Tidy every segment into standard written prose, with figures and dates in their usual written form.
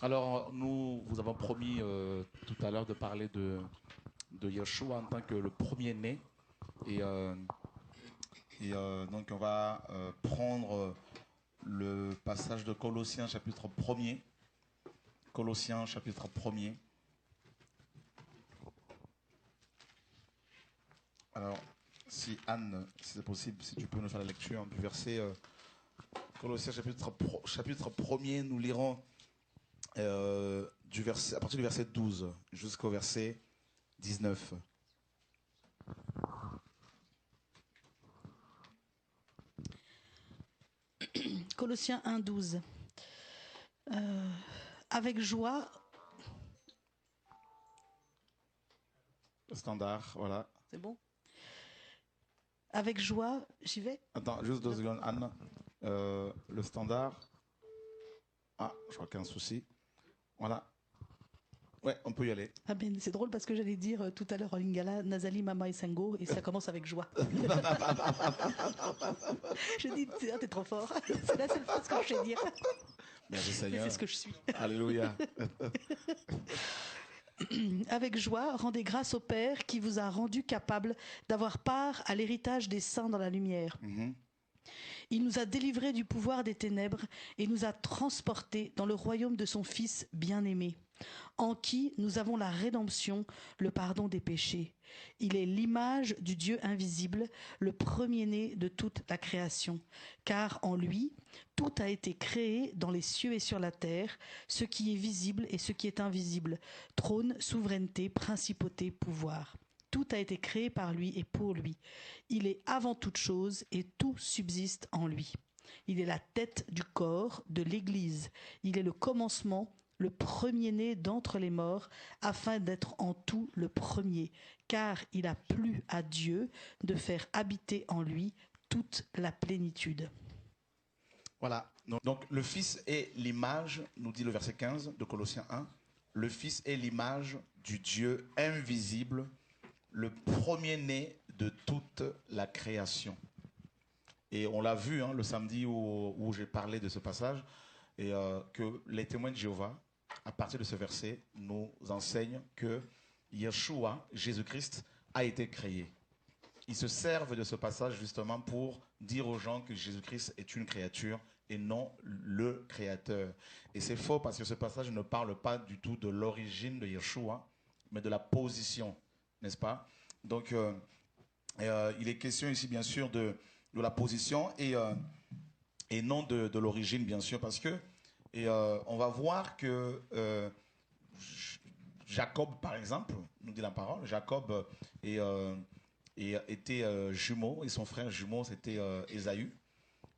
Alors, nous vous avons promis tout à l'heure de parler de Yeshua en tant que le premier-né. Et, donc, on va prendre le passage de Colossiens chapitre 1er. Colossiens chapitre 1er. Alors, si Anne, si c'est possible, si tu peux nous faire la lecture du verset Colossiens chapitre 1er, nous lirons à partir du verset 12 jusqu'au verset 19. Colossiens 1, 12. Avec joie, Standard, voilà. c'est bon. Avec joie, j'y vais. Attends, juste 2 secondes, Anne. Le standard. Ah, je crois qu'il y a un souci. Voilà. Ouais, on peut y aller. Ah ben, c'est drôle parce que j'allais dire tout à l'heure en lingala, Nazali, Mama et Sango, et ça commence avec joie. Je dis, t'es trop fort. C'est la seule phrase que je sais dire. Merci Mais Seigneur. c'est ce que je suis. Alléluia. Avec joie, rendez grâce au Père qui vous a rendu capable d'avoir part à l'héritage des saints dans la lumière. Il nous a délivrés du pouvoir des ténèbres et nous a transportés dans le royaume de son Fils bien-aimé, en qui nous avons la rédemption, le pardon des péchés. Il est l'image du Dieu invisible, le premier-né de toute la création, car en lui, tout a été créé dans les cieux et sur la terre, ce qui est visible et ce qui est invisible, trône, souveraineté, principauté, pouvoir. Tout a été créé par lui et pour lui. Il est avant toute chose et tout subsiste en lui. Il est la tête du corps de l'Église. Il est le commencement, le premier-né d'entre les morts, afin d'être en tout le premier, car il a plu à Dieu de faire habiter en lui toute la plénitude. Voilà. Donc, le Fils est l'image, nous dit le verset 15 de Colossiens 1, le Fils est l'image du Dieu invisible, le premier-né de toute la création. Et on l'a vu le samedi où j'ai parlé de ce passage, et que les témoins de Jéhovah, à partir de ce verset, nous enseignent que Yeshua, Jésus-Christ, a été créé. Ils se servent de ce passage justement pour dire aux gens que Jésus-Christ est une créature et non le créateur. Et c'est faux parce que ce passage ne parle pas du tout de l'origine de Yeshua, mais de la position, n'est-ce pas? Donc, il est question ici, bien sûr, de la position et non de l'origine, bien sûr, parce que on va voir que Jacob, par exemple, nous dit la parole, Jacob était jumeau, et son frère jumeau, c'était Ésaü.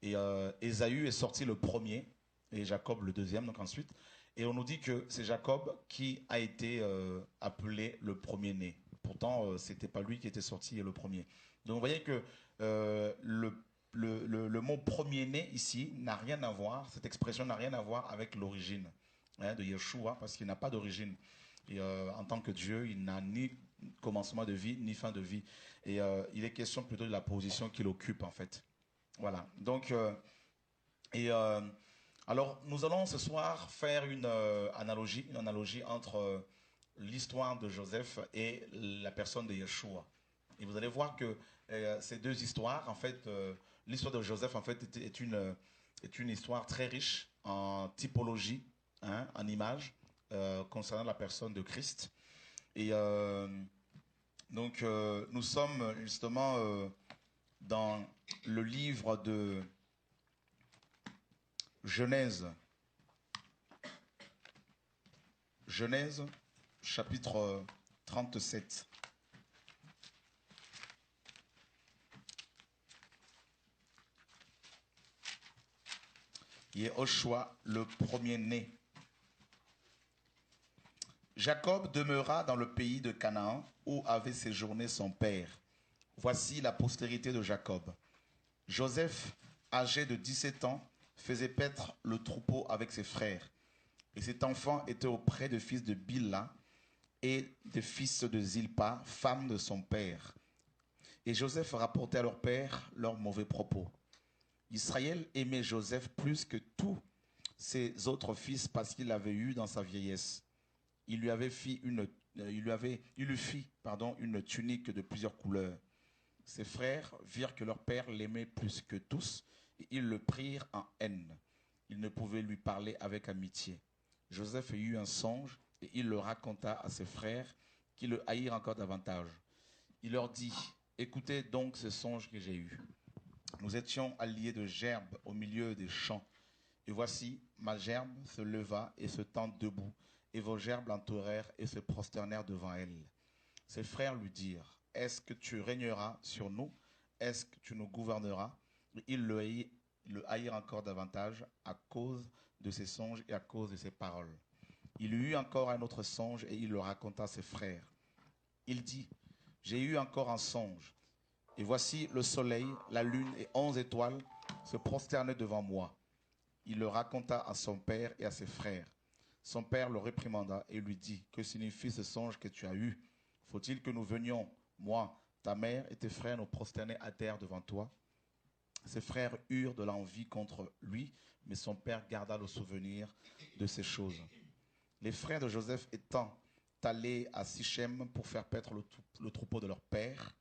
Et Ésaü est sorti le premier, et Jacob le deuxième, donc ensuite. Et on nous dit que c'est Jacob qui a été appelé le premier-né. Pourtant, c'était pas lui qui était sorti le premier. Donc vous voyez que le mot premier-né ici n'a rien à voir, cette expression n'a rien à voir avec l'origine de Yeshua, parce qu'il n'a pas d'origine. Et en tant que Dieu, il n'a ni commencement de vie, ni fin de vie. Et il est question plutôt de la position qu'il occupe, en fait. Voilà. Donc, alors, nous allons ce soir faire une analogie entre l'histoire de Joseph et la personne de Yeshua. Et vous allez voir que ces deux histoires, en fait, l'histoire de Joseph, en fait, est une histoire très riche en typologie, en images, concernant la personne de Christ. Et donc, nous sommes justement dans le livre de Genèse, chapitre 37. Yehoshua, le premier-né. Jacob demeura dans le pays de Canaan où avait séjourné son père. Voici la postérité de Jacob. Joseph, âgé de 17 ans, faisait paître le troupeau avec ses frères. Et cet enfant était auprès des fils de Bilha et des fils de Zilpa, femme de son père. Et Joseph rapportait à leur père leurs mauvais propos. Israël aimait Joseph plus que tous ses autres fils parce qu'il l'avait eu dans sa vieillesse. Il lui fit une tunique de plusieurs couleurs. Ses frères virent que leur père l'aimait plus que tous et ils le prirent en haine. Ils ne pouvaient lui parler avec amitié. Joseph eut un songe et il le raconta à ses frères qui le haïrent encore davantage. Il leur dit, écoutez donc ce songe que j'ai eu. Nous étions alliés de gerbes au milieu des champs. Et voici, ma gerbe se leva et se tint debout, et vos gerbes l'entourèrent et se prosternèrent devant elle. Ses frères lui dirent, est-ce que tu régneras sur nous? Est-ce que tu nous gouverneras? Et ils le haïrent encore davantage à cause de ses songes et à cause de ses paroles. Il eut encore un autre songe et il le raconta à ses frères. Il dit, j'ai eu encore un songe. Et voici le soleil, la lune et 11 étoiles se prosternaient devant moi. Il le raconta à son père et à ses frères. Son père le réprimanda et lui dit, que signifie ce songe que tu as eu? Faut-il que nous venions, moi, ta mère et tes frères, nous prosterner à terre devant toi? Ses frères eurent de l'envie contre lui, mais son père garda le souvenir de ces choses. Les frères de Joseph étant allés à Sichem pour faire paître le troupeau de leur père,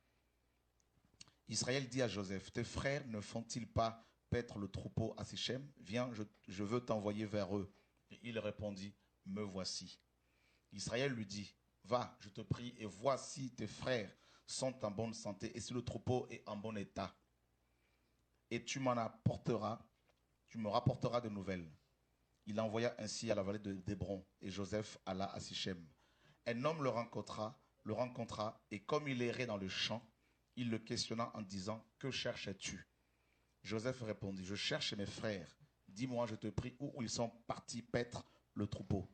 Israël dit à Joseph, tes frères ne font-ils pas paître le troupeau à Sichem? Viens, je veux t'envoyer vers eux. Et il répondit, me voici. Israël lui dit, va, je te prie, et vois si tes frères sont en bonne santé et si le troupeau est en bon état. Et tu me rapporteras de nouvelles. Il envoya ainsi à la vallée d'Hébron, et Joseph alla à Sichem. Un homme le rencontra, et comme il errait dans le champ, il le questionna en disant, que cherchais-tu? Joseph répondit, je cherche mes frères. Dis-moi, je te prie, où ils sont partis paître le troupeau.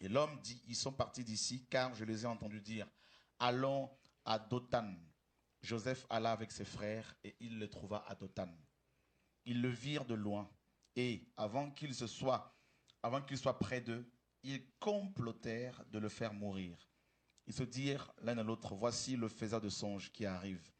Et l'homme dit, ils sont partis d'ici, car je les ai entendus dire, allons à Dothan. Joseph alla avec ses frères, et il le trouva à Dothan. Ils le virent de loin, et avant qu'il soit près d'eux, ils complotèrent de le faire mourir. Ils se dirent l'un à l'autre, voici le faiseur de songes qui arrive.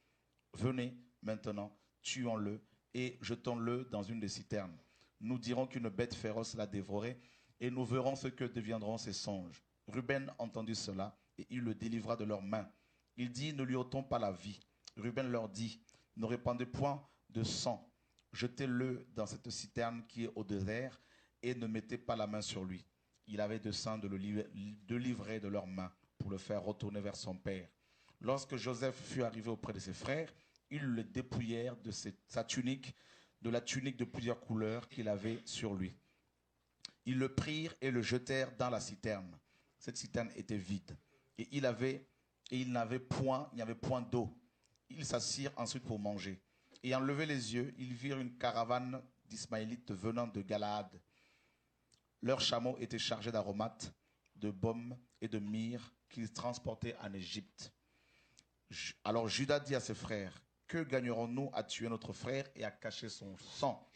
Venez maintenant, tuons-le et jetons-le dans une des citernes. Nous dirons qu'une bête féroce l'a dévoré et nous verrons ce que deviendront ses songes. Ruben entendit cela et il le délivra de leurs mains. Il dit, ne lui ôtons pas la vie. Ruben leur dit, ne répandez point de sang. Jetez-le dans cette citerne qui est au désert et ne mettez pas la main sur lui. Il avait dessein de le livrer de leurs mains pour le faire retourner vers son père. Lorsque Joseph fut arrivé auprès de ses frères, ils le dépouillèrent de sa tunique, de la tunique de plusieurs couleurs qu'il avait sur lui. Ils le prirent et le jetèrent dans la citerne. Cette citerne était vide. Et il n'y avait point d'eau. Ils s'assirent ensuite pour manger. Ayant levé les yeux, ils virent une caravane d'Ismaélites venant de Galaad. Leurs chameaux étaient chargés d'aromates, de baumes et de myrrhe qu'ils transportaient en Égypte. Alors Judas dit à ses frères, que gagnerons-nous à tuer notre frère et à cacher son sang?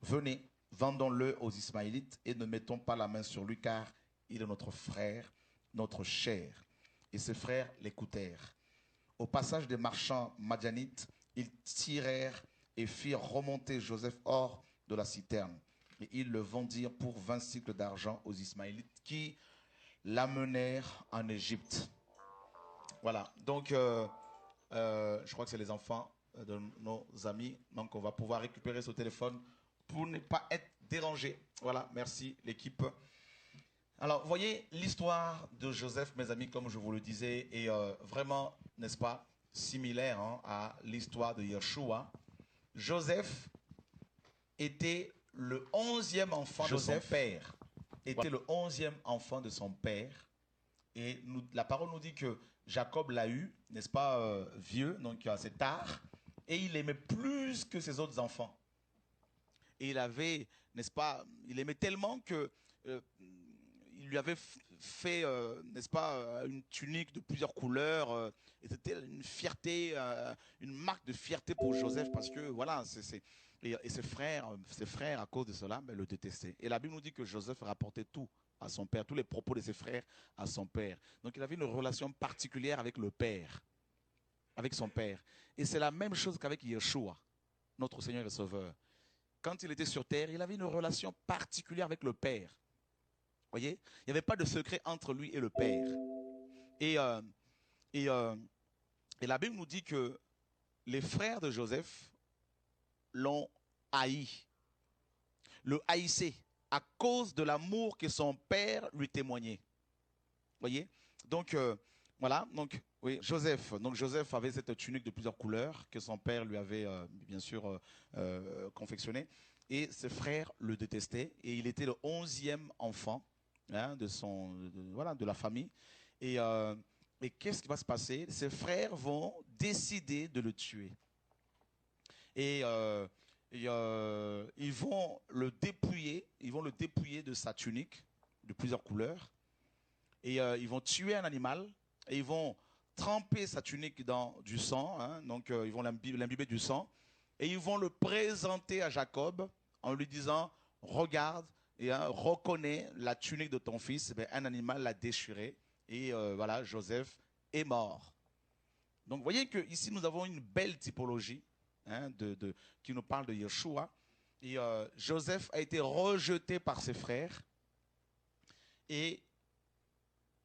Venez, vendons-le aux Ismaélites et ne mettons pas la main sur lui, car il est notre frère, notre chair. Et ses frères l'écoutèrent. Au passage des marchands madianites, ils tirèrent et firent remonter Joseph hors de la citerne. Et ils le vendirent pour 20 cycles d'argent aux Ismaélites qui l'amenèrent en Égypte. Voilà, donc je crois que c'est les enfants de nos amis. Donc on va pouvoir récupérer ce téléphone pour ne pas être dérangé. Voilà, merci l'équipe. Alors, vous voyez, l'histoire de Joseph, mes amis, comme je vous le disais, est vraiment, n'est-ce pas, similaire à l'histoire de Yeshua. Joseph était le 11e enfant de son père. Était le 11e enfant de son père. Et la parole nous dit que Jacob l'a eu, n'est-ce pas, vieux, donc assez tard. Et il aimait plus que ses autres enfants. Et il avait, n'est-ce pas, il aimait tellement que il lui avait fait, n'est-ce pas, une tunique de plusieurs couleurs. Et c'était une fierté, une marque de fierté pour Joseph parce que, voilà, et ses frères, à cause de cela, le détestaient. Et la Bible nous dit que Joseph rapportait tout à son père, tous les propos de ses frères à son père. Donc il avait une relation particulière avec le père, avec son père. Et c'est la même chose qu'avec Yeshua, notre Seigneur et Sauveur. quand il était sur terre, il avait une relation particulière avec le Père. Vous voyez, il n'y avait pas de secret entre lui et le Père. Et, euh, et, euh, et la Bible nous dit que les frères de Joseph l'ont haï, le haïssaient à cause de l'amour que son père lui témoignait. Vous voyez? Donc, voilà. Donc, oui, Joseph. Donc, Joseph avait cette tunique de plusieurs couleurs que son père lui avait, bien sûr, confectionnée. Et ses frères le détestaient. Et il était le 11e enfant, hein, de la famille. Et qu'est-ce qui va se passer? Ses frères vont décider de le tuer. Et ils vont le dépouiller de sa tunique de plusieurs couleurs. Et ils vont tuer un animal et ils vont tremper sa tunique dans du sang, hein, donc ils vont l'imbiber du sang et ils vont le présenter à Jacob en lui disant regarde et reconnais la tunique de ton fils. Ben, un animal l'a déchiré et voilà, Joseph est mort. Donc vous voyez que ici nous avons une belle typologie, hein, qui nous parle de Yeshua. Et Joseph a été rejeté par ses frères et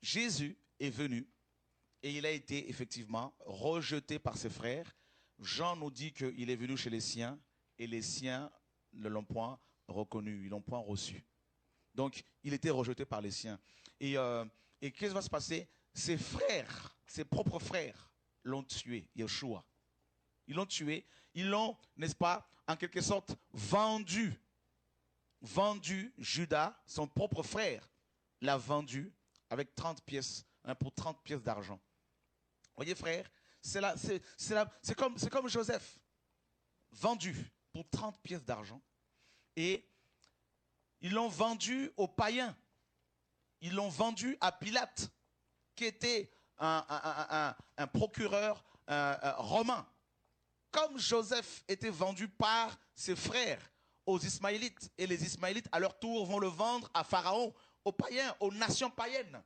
Jésus est venu et il a été effectivement rejeté par ses frères. Jean nous dit qu'il est venu chez les siens et les siens ne l'ont point reconnu, ils ne l'ont point reçu. Donc, il était rejeté par les siens. Et qu'est-ce qui va se passer? Ses frères, ses propres frères l'ont tué, Yeshua. Ils l'ont tué, ils l'ont, n'est-ce pas, en quelque sorte, vendu. Judas, son propre frère, l'a vendu avec 30 pièces, hein, pour 30 pièces d'argent. Vous voyez, frère, c'est comme Joseph, vendu pour 30 pièces d'argent. Et ils l'ont vendu aux païens. Ils l'ont vendu à Pilate, qui était un procureur romain. Comme Joseph était vendu par ses frères aux Ismaélites, et les Ismaélites, à leur tour, vont le vendre à Pharaon, aux païens, aux nations païennes.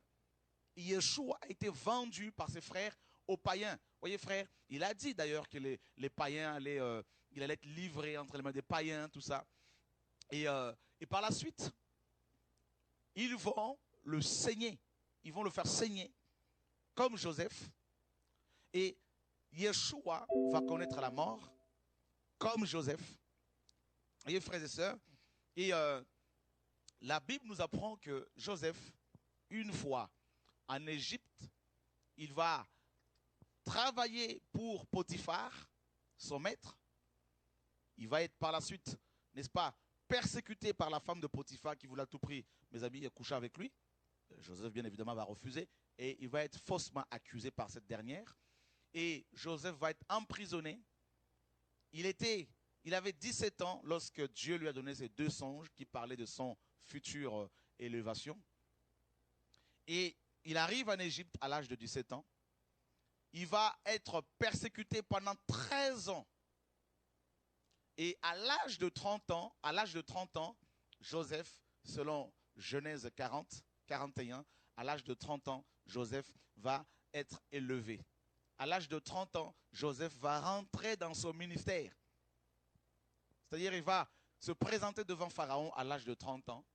Yeshua a été vendu par ses frères aux païens. Vous voyez, frère, il a dit d'ailleurs que les païens il allait être livré entre les mains des païens, tout ça. Et par la suite, ils vont le saigner. Ils vont le faire saigner, comme Joseph. Et Yeshua va connaître la mort, comme Joseph. Vous voyez, frères et sœurs. Et la Bible nous apprend que Joseph, une fois en Égypte, il va travailler pour Potiphar, son maître. Il va être par la suite, n'est-ce pas, persécuté par la femme de Potiphar qui voulait à tout prix, mes amis, coucher avec lui. Joseph, bien évidemment, va refuser et il va être faussement accusé par cette dernière. Et Joseph va être emprisonné. Il avait 17 ans lorsque Dieu lui a donné ces 2 songes qui parlaient de son future élévation. Et il arrive en Égypte à l'âge de 17 ans. Il va être persécuté pendant 13 ans. Et à l'âge de 30 ans, Joseph, selon Genèse 41, à l'âge de 30 ans, Joseph va être élevé. À l'âge de 30 ans, Joseph va rentrer dans son ministère. C'est-à-dire, il va se présenter devant Pharaon à l'âge de 30 ans.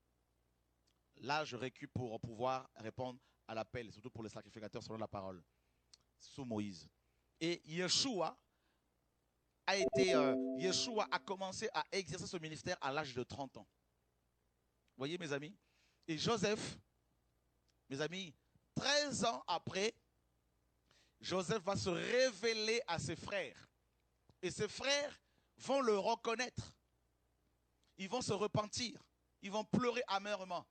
L'âge requis pour pouvoir répondre à l'appel, surtout pour les sacrificateurs selon la parole, sous Moïse. Et Yeshua a commencé à exercer ce ministère à l'âge de 30 ans. Vous voyez, mes amis? Et Joseph, mes amis, 13 ans après, Joseph va se révéler à ses frères. Et ses frères vont le reconnaître. Ils vont se repentir. Ils vont pleurer amèrement.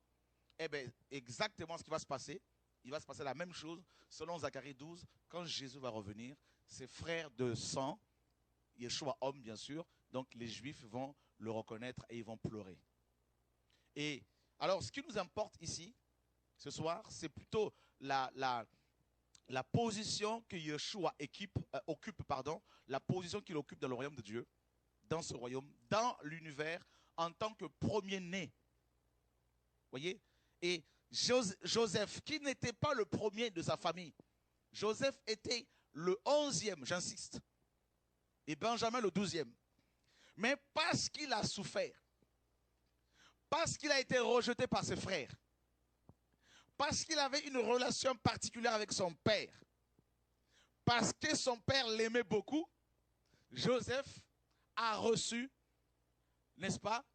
Eh bien, exactement ce qui va se passer. Il va se passer la même chose selon Zacharie 12. Quand Jésus va revenir, ses frères de sang, Yeshua homme bien sûr, donc les Juifs vont le reconnaître et ils vont pleurer. Et alors, ce qui nous importe ici, ce soir, c'est plutôt la position que Yeshua occupe, la position qu'il occupe dans le royaume de Dieu, dans ce royaume, dans l'univers, en tant que premier-né. Vous voyez? Et Joseph, qui n'était pas le premier de sa famille, Joseph était le 11e, j'insiste, et Benjamin le 12e. Mais parce qu'il a souffert, parce qu'il a été rejeté par ses frères, parce qu'il avait une relation particulière avec son père, parce que son père l'aimait beaucoup, Joseph a reçu, n'est-ce pas,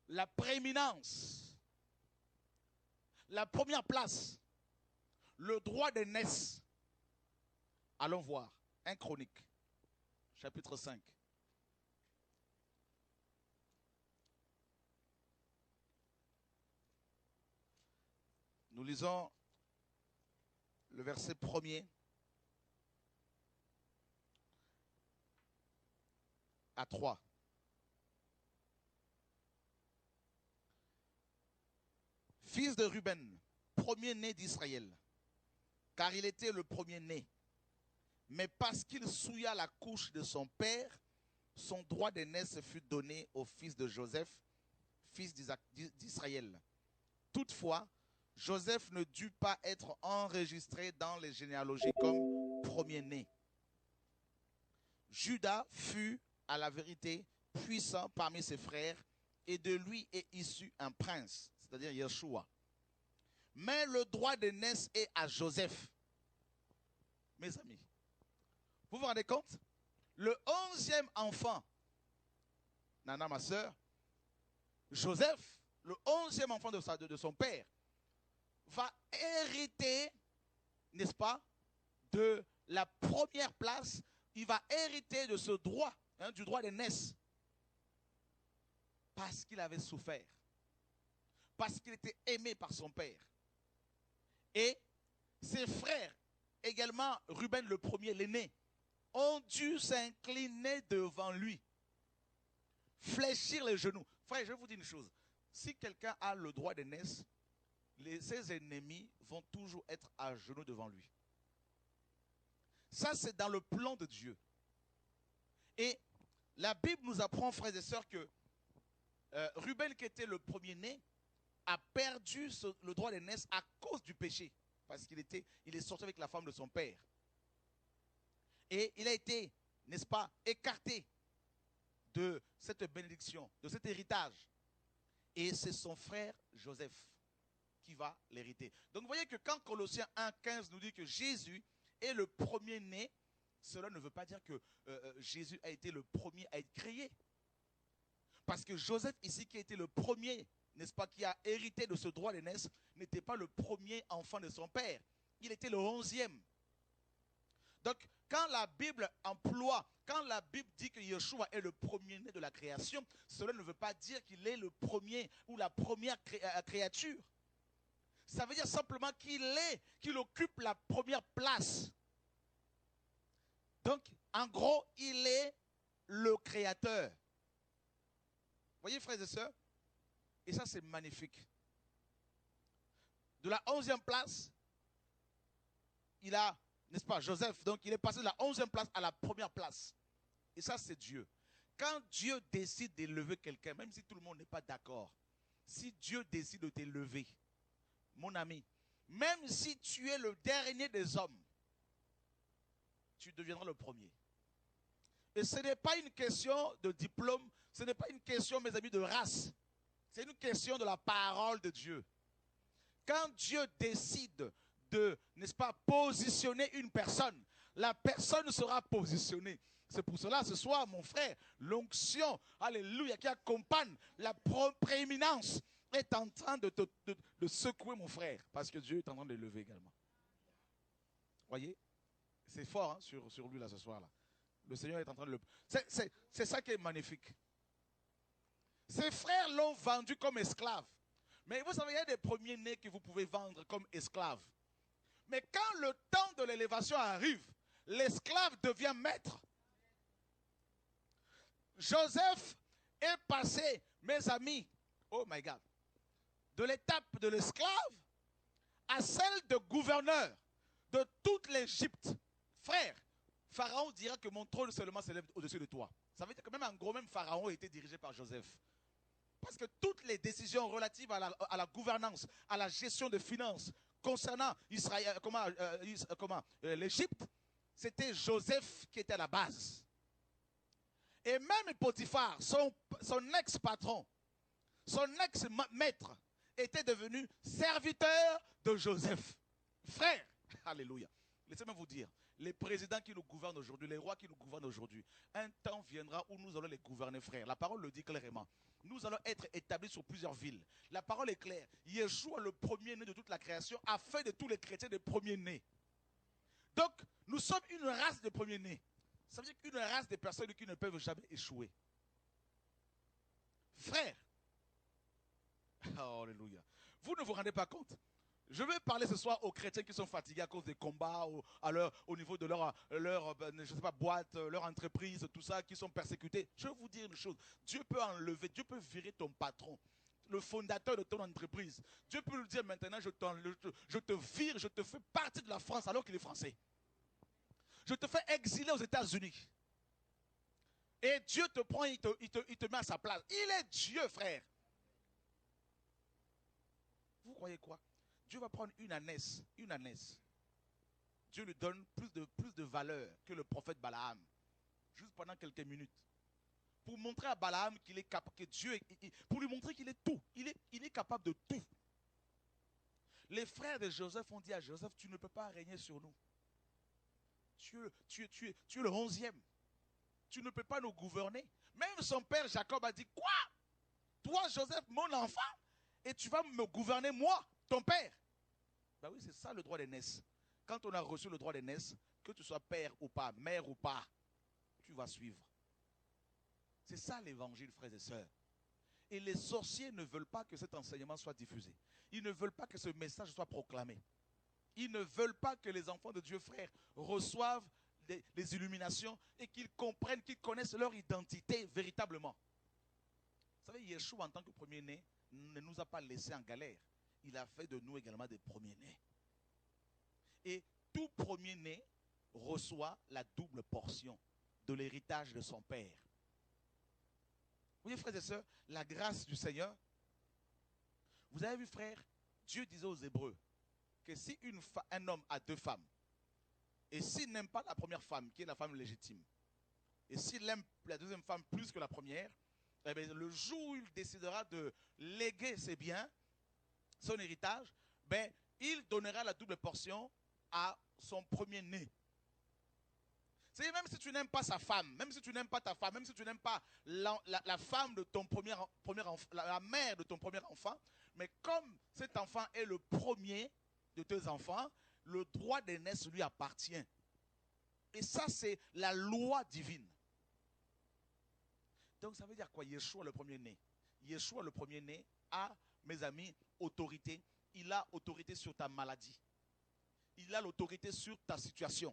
la prééminence, la première place, le droit d'aînesse. Allons voir 1 Chronique, chapitre 5. Nous lisons le verset 1er à 3. Fils de Ruben, premier-né d'Israël, car il était le premier-né. Mais parce qu'il souilla la couche de son père, son droit d'aînesse fut donné au fils de Joseph, fils d'Israël. Toutefois, Joseph ne dut pas être enregistré dans les généalogies comme premier-né. Judas fut, à la vérité, puissant parmi ses frères, et de lui est issu un prince, c'est-à-dire Yeshua. Mais le droit d'aînesse est à Joseph. Mes amis, vous vous rendez compte? Le 11e enfant, Nana, ma soeur, Joseph, le 11e enfant de son père, va hériter, n'est-ce pas, de la première place. Il va hériter de ce droit, du droit d'aînesse, parce qu'il avait souffert, parce qu'il était aimé par son père. Et ses frères, également Ruben le premier, l'aîné, ont dû s'incliner devant lui, fléchir les genoux. Frère, je vais vous dire une chose. Si quelqu'un a le droit d'aînesse, ses ennemis vont toujours être à genoux devant lui. Ça, c'est dans le plan de Dieu. Et la Bible nous apprend, frères et sœurs, que Ruben, qui était le premier-né, a perdu le droit d'aînesse à cause du péché. Parce qu'il est sorti avec la femme de son père. Et il a été, n'est-ce pas, écarté de cette bénédiction, de cet héritage. Et c'est son frère Joseph qui va l'hériter. Donc vous voyez que quand Colossiens 1,15 nous dit que Jésus est le premier-né, cela ne veut pas dire que Jésus a été le premier à être créé. Parce que Joseph ici, qui a été le premier, n'est-ce pas, qui a hérité de ce droit d'aînesse, n'était pas le premier enfant de son père. Il était le 11e. Donc, quand la Bible emploie, quand la Bible dit que Yeshua est le premier-né de la création, cela ne veut pas dire qu'il est le premier ou la première créature. Ça veut dire simplement qu'il occupe la première place. Donc, en gros, il est le créateur. Vous voyez, frères et sœurs? Et ça, c'est magnifique. De la 11e place, il a, n'est-ce pas, Joseph, donc il est passé de la 11e place à la première place. Et ça, c'est Dieu. Quand Dieu décide d'élever quelqu'un, même si tout le monde n'est pas d'accord, si Dieu décide de t'élever, mon ami, même si tu es le dernier des hommes, tu deviendras le premier. Et ce n'est pas une question de diplôme, ce n'est pas une question, mes amis, de race. C'est une question de la parole de Dieu. Quand Dieu décide de, n'est-ce pas, positionner une personne, la personne sera positionnée. C'est pour cela, ce soir, mon frère, l'onction, alléluia, qui accompagne la prééminence, est en train de secouer mon frère, parce que Dieu est en train de l'élever également. Voyez, c'est fort hein, sur lui là ce soir là. Le Seigneur est en train de le... C'est ça qui est magnifique. Ses frères l'ont vendu comme esclave. Mais vous savez, il y a des premiers-nés que vous pouvez vendre comme esclaves. Mais quand le temps de l'élévation arrive, l'esclave devient maître. Joseph est passé, mes amis, oh my God, de l'étape de l'esclave à celle de gouverneur de toute l'Égypte. Frère, Pharaon dira que mon trône seulement s'élève au-dessus de toi. Ça veut dire que même en gros, même Pharaon a été dirigé par Joseph. Parce que toutes les décisions relatives à la gouvernance, à la gestion des finances concernant Israël, l'Égypte, c'était Joseph qui était à la base. Et même Potiphar, son ex-patron, son ex-maître, était devenu serviteur de Joseph. Frère, alléluia. Laissez-moi vous dire, les présidents qui nous gouvernent aujourd'hui, les rois qui nous gouvernent aujourd'hui, un temps viendra où nous allons les gouverner, frère. La parole le dit clairement. Nous allons être établis sur plusieurs villes. La parole est claire. Yeshua, le premier-né de toute la création, a fait de tous les chrétiens des premiers-nés. Donc, nous sommes une race de premiers-nés. Ça veut dire qu'une race de personnes qui ne peuvent jamais échouer. Frère, oh, alléluia. Vous ne vous rendez pas compte. Je vais parler ce soir aux chrétiens qui sont fatigués à cause des combats, au niveau de leur je sais pas, boîte, leur entreprise, tout ça, qui sont persécutés. Je vais vous dire une chose. Dieu peut enlever, Dieu peut virer ton patron, le fondateur de ton entreprise. Dieu peut lui dire maintenant, je te vire, je te fais partie de la France alors qu'il est français. Je te fais exiler aux États-Unis. Et Dieu te prend, il te met à sa place. Il est Dieu, frère. Vous croyez quoi? Dieu va prendre une ânesse. Dieu lui donne plus de valeur que le prophète Balaam. Juste pendant quelques minutes. Pour montrer à Balaam qu'il est capable, que Dieu, pour lui montrer qu'il est tout. Il est capable de tout. Les frères de Joseph ont dit à Joseph, tu ne peux pas régner sur nous. Tu es le 11e. Tu ne peux pas nous gouverner. Même son père Jacob a dit, quoi? Toi, Joseph, mon enfant, et tu vas me gouverner, moi, ton père? Ben oui, c'est ça le droit d'aînesse. Quand on a reçu le droit d'aînesse, que tu sois père ou pas, mère ou pas, tu vas suivre. C'est ça l'évangile, frères et sœurs. Et les sorciers ne veulent pas que cet enseignement soit diffusé. Ils ne veulent pas que ce message soit proclamé. Ils ne veulent pas que les enfants de Dieu, frères, reçoivent les illuminations et qu'ils comprennent, qu'ils connaissent leur identité véritablement. Vous savez, Yeshua, en tant que premier-né, ne nous a pas laissés en galère. Il a fait de nous également des premiers-nés. Et tout premier-né reçoit la double portion de l'héritage de son père. Vous voyez, frères et sœurs, la grâce du Seigneur. Vous avez vu, frère, Dieu disait aux Hébreux que si un homme a 2 femmes, et s'il n'aime pas la première femme, qui est la femme légitime, et s'il aime la deuxième femme plus que la première, eh bien, le jour où il décidera de léguer ses biens, son héritage, ben, il donnera la double portion à son premier-né. C'est même si tu n'aimes pas sa femme, même si tu n'aimes pas ta femme, même si tu n'aimes pas la femme de ton premier enfant, la mère de ton premier enfant, mais comme cet enfant est le premier de tes enfants, le droit d'aînesse lui appartient. Et ça, c'est la loi divine. Donc ça veut dire quoi? Yeshua le premier-né. Yeshua le premier-né a, mes amis, autorité. Il a autorité sur ta maladie. Il a l'autorité sur ta situation.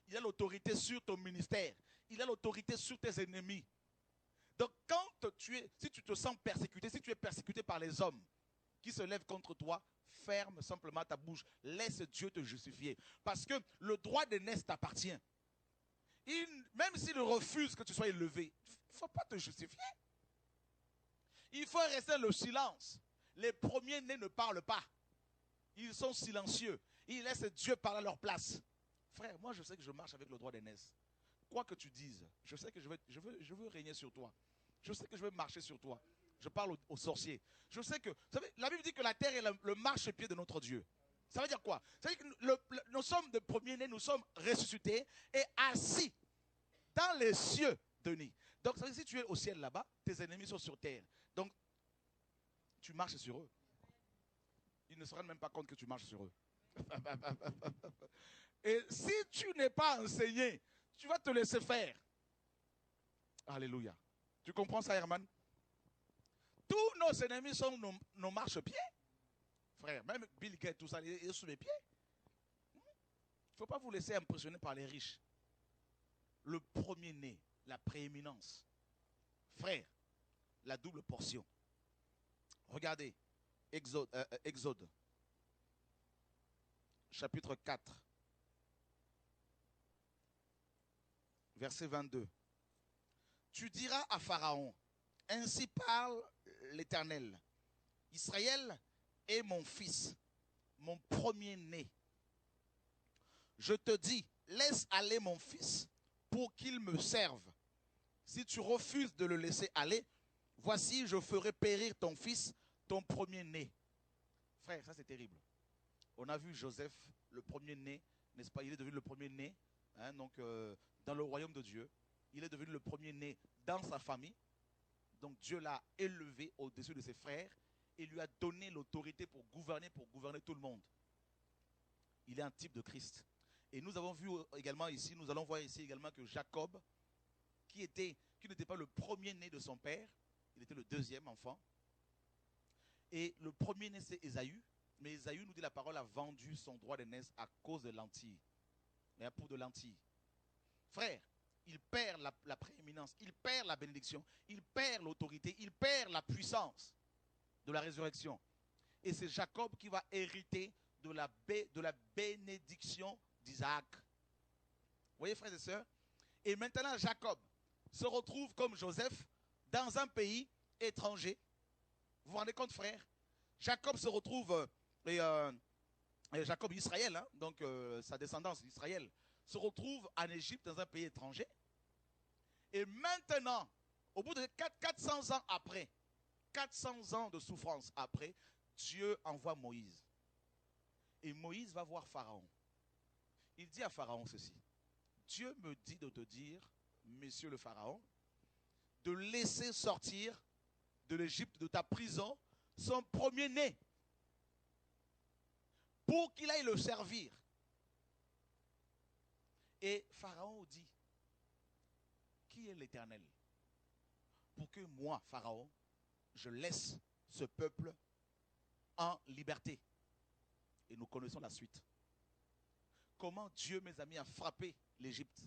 Il a l'autorité sur ton ministère. Il a l'autorité sur tes ennemis. Donc si tu te sens persécuté, si tu es persécuté par les hommes qui se lèvent contre toi, ferme simplement ta bouche. Laisse Dieu te justifier. Parce que le droit d'aînesse t'appartient. Même s'il refuse que tu sois élevé, il ne faut pas te justifier. Il faut rester dans le silence. Les premiers-nés ne parlent pas. Ils sont silencieux. Ils laissent Dieu parler à leur place. Frère, moi je sais que je marche avec le droit d'aînesse. Quoi que tu dises, je sais que je veux régner sur toi. Je sais que je veux marcher sur toi. Je parle aux sorciers. Je sais que, vous savez, la Bible dit que la terre est le marchepied de notre Dieu. Ça veut dire quoi? Ça veut dire que nous sommes de premiers-nés, nous sommes ressuscités et assis dans les cieux, Denis. Donc, ça veut dire que si tu es au ciel là-bas, tes ennemis sont sur terre. Donc, tu marches sur eux. Ils ne se rendent même pas compte que tu marches sur eux. Et si tu n'es pas enseigné, tu vas te laisser faire. Alléluia. Tu comprends ça, Herman? Tous nos ennemis sont nos marchepieds. Frère, même Bill Gates, tout ça, il est sous mes pieds. Il ne faut pas vous laisser impressionner par les riches. Le premier-né, la prééminence. Frère, la double portion. Regardez, Exode, chapitre 4, verset 22. Tu diras à Pharaon, ainsi parle l'Éternel. Israël est mon fils, mon premier-né. Je te dis, laisse aller mon fils pour qu'il me serve. si tu refuses de le laisser aller, voici, je ferai périr ton fils, ton premier-né. Frère, ça c'est terrible. On a vu Joseph, le premier-né, n'est-ce pas? Il est devenu le premier-né, hein, donc, dans le royaume de Dieu. Il est devenu le premier-né dans sa famille. Donc Dieu l'a élevé au-dessus de ses frères et lui a donné l'autorité pour gouverner tout le monde. Il est un type de Christ. Et nous avons vu également ici, nous allons voir ici également que Jacob, qui n'était pas le premier-né de son père, il était le deuxième enfant. Et le premier-né, c'est Ésaü. Mais Ésaü, nous dit la parole, a vendu son droit d'aînesse à cause de lentilles. Mais pour de lentilles. Frère, il perd la prééminence, il perd la bénédiction, il perd l'autorité, il perd la puissance de la résurrection. Et c'est Jacob qui va hériter de la bénédiction d'Isaac. Vous voyez, frères et sœurs? Et maintenant, Jacob se retrouve comme Joseph dans un pays étranger. Vous vous rendez compte, frère? Jacob se retrouve, Jacob Israël, hein, donc sa descendance d'Israël, se retrouve en Égypte dans un pays étranger. Et maintenant, au bout de 400 ans après, 400 ans de souffrance après, Dieu envoie Moïse. Et Moïse va voir Pharaon. Il dit à Pharaon ceci: Dieu me dit de te dire, monsieur le Pharaon, de laisser sortir de l'Égypte, de ta prison, son premier-né, pour qu'il aille le servir. Et Pharaon dit: qui est l'Éternel pour que moi, Pharaon, je laisse ce peuple en liberté? Et nous connaissons la suite. Comment Dieu, mes amis, a frappé l'Égypte?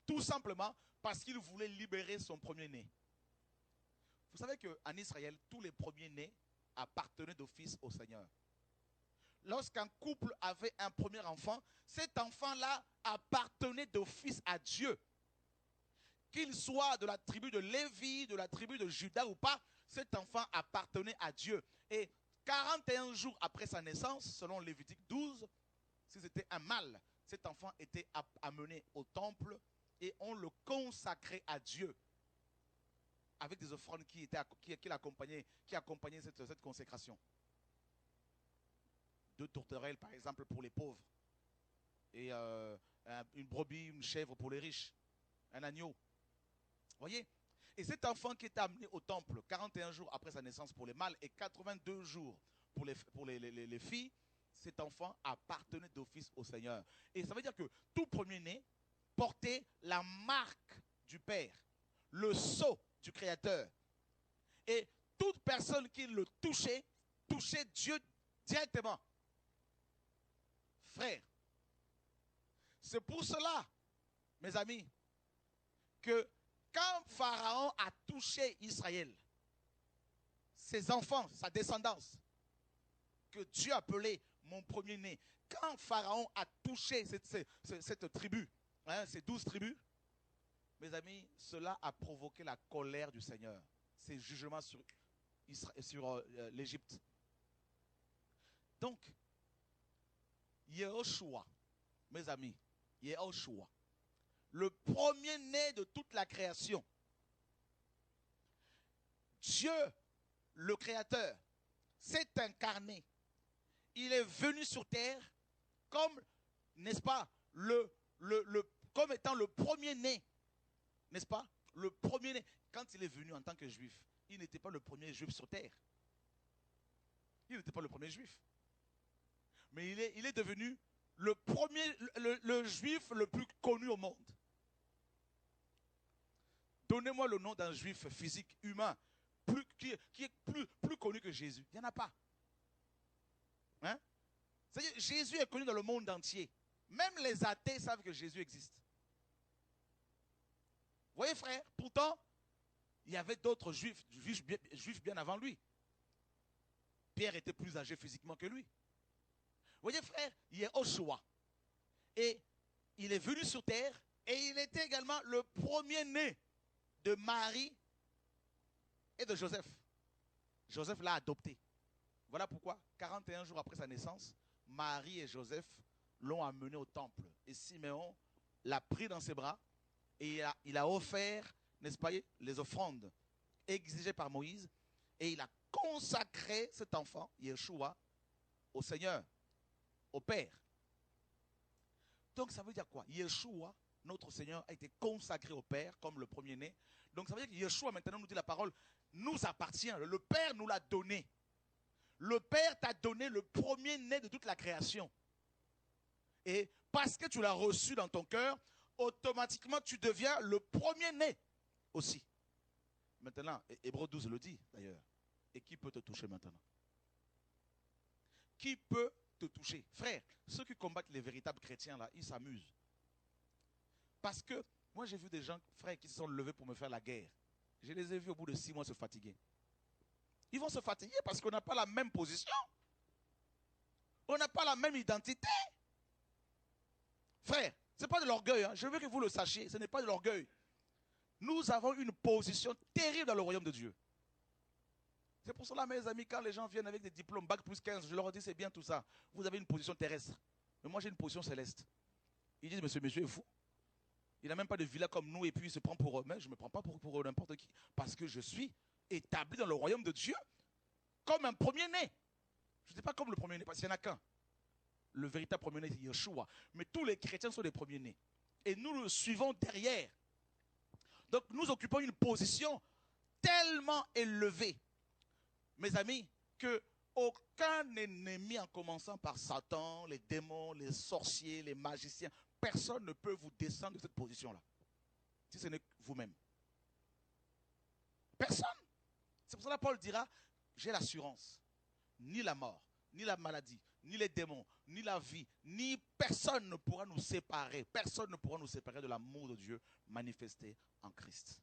Tout simplement parce qu'il voulait libérer son premier-né. Vous savez qu'en Israël, tous les premiers-nés appartenaient d'office au Seigneur. Lorsqu'un couple avait un premier enfant, cet enfant-là appartenait d'office à Dieu. Qu'il soit de la tribu de Lévi, de la tribu de Juda ou pas, cet enfant appartenait à Dieu. Et 41 jours après sa naissance, selon Lévitique 12, si c'était un mâle, cet enfant était amené au temple et on le consacrait à Dieu avec des offrandes qui accompagnaient cette consécration. 2 tourterelles, par exemple, pour les pauvres. Et une brebis, une chèvre pour les riches. Un agneau. Vous voyez? Et cet enfant qui est amené au temple 41 jours après sa naissance pour les mâles et 82 jours pour les filles, cet enfant appartenait d'office au Seigneur. Et ça veut dire que tout premier-né portait la marque du Père, le sceau du Créateur. Et toute personne qui le touchait Dieu directement. Frère, c'est pour cela, mes amis, que quand Pharaon a touché Israël, ses enfants, sa descendance, que Dieu appelait mon premier-né, quand Pharaon a touché cette tribu, hein, ces 12 tribus, mes amis, cela a provoqué la colère du Seigneur. Ces jugements sur l'Égypte. Donc, Yehoshua, mes amis, Yehoshua, le premier-né de toute la création, Dieu, le Créateur, s'est incarné. Il est venu sur terre comme, n'est-ce pas, comme étant le premier-né, n'est-ce pas, le premier-né. Quand il est venu en tant que juif, il n'était pas le premier juif sur terre. Il n'était pas le premier juif. Mais il est devenu le premier, le juif le plus connu au monde. Donnez-moi le nom d'un juif physique, humain, qui est plus connu que Jésus. Il n'y en a pas. Hein? C'est-à-dire, Jésus est connu dans le monde entier. Même les athées savent que Jésus existe. Vous voyez, frère, pourtant, il y avait d'autres juifs bien avant lui. Pierre était plus âgé physiquement que lui. Vous voyez, frère, il est Yehoshua. Et il est venu sur terre et il était également le premier-né de Marie et de Joseph. Joseph l'a adopté. Voilà pourquoi, 41 jours après sa naissance, Marie et Joseph l'ont amené au temple. Et Siméon l'a pris dans ses bras et il a offert n'est-ce pas, les offrandes exigées par Moïse, et il a consacré cet enfant, Yeshua, au Seigneur, au Père. Donc ça veut dire quoi? Yeshua, notre Seigneur, a été consacré au Père comme le premier-né. Donc ça veut dire que Yeshua, maintenant, nous dit la parole, nous appartient. Le Père nous l'a donné. Le Père t'a donné le premier-né de toute la création. Et parce que tu l'as reçu dans ton cœur, automatiquement tu deviens le premier-né aussi. Maintenant, Hébreux 12 le dit d'ailleurs. Et qui peut te toucher maintenant? Qui peut te toucher? Frère, ceux qui combattent les véritables chrétiens là, ils s'amusent. Parce que moi j'ai vu des gens, frères, qui se sont levés pour me faire la guerre. Je les ai vus au bout de 6 mois se fatiguer. Ils vont se fatiguer parce qu'on n'a pas la même position. On n'a pas la même identité. Frère, ce n'est pas de l'orgueil. Hein. Je veux que vous le sachiez. Ce n'est pas de l'orgueil. Nous avons une position terrible dans le royaume de Dieu. C'est pour cela, mes amis, quand les gens viennent avec des diplômes, bac plus 15, je leur dis c'est bien tout ça. Vous avez une position terrestre. Mais moi j'ai une position céleste. Ils disent, mais ce monsieur est fou. Il n'a même pas de villa comme nous et puis il se prend pour eux. Mais je ne me prends pas pour n'importe qui. Parce que je suis établi dans le royaume de Dieu comme un premier-né. Je ne dis pas comme le premier-né, parce qu'il n'y en a qu'un. Le véritable premier-né, c'est Yeshua. Mais tous les chrétiens sont des premiers-nés. Et nous le suivons derrière. Donc nous occupons une position tellement élevée, mes amis, que aucun ennemi, en commençant par Satan, les démons, les sorciers, les magiciens, personne ne peut vous descendre de cette position-là. Si ce n'est vous-même. Personne. C'est pour cela que Paul dira, j'ai l'assurance. Ni la mort, ni la maladie, ni les démons, ni la vie, ni personne ne pourra nous séparer. Personne ne pourra nous séparer de l'amour de Dieu manifesté en Christ.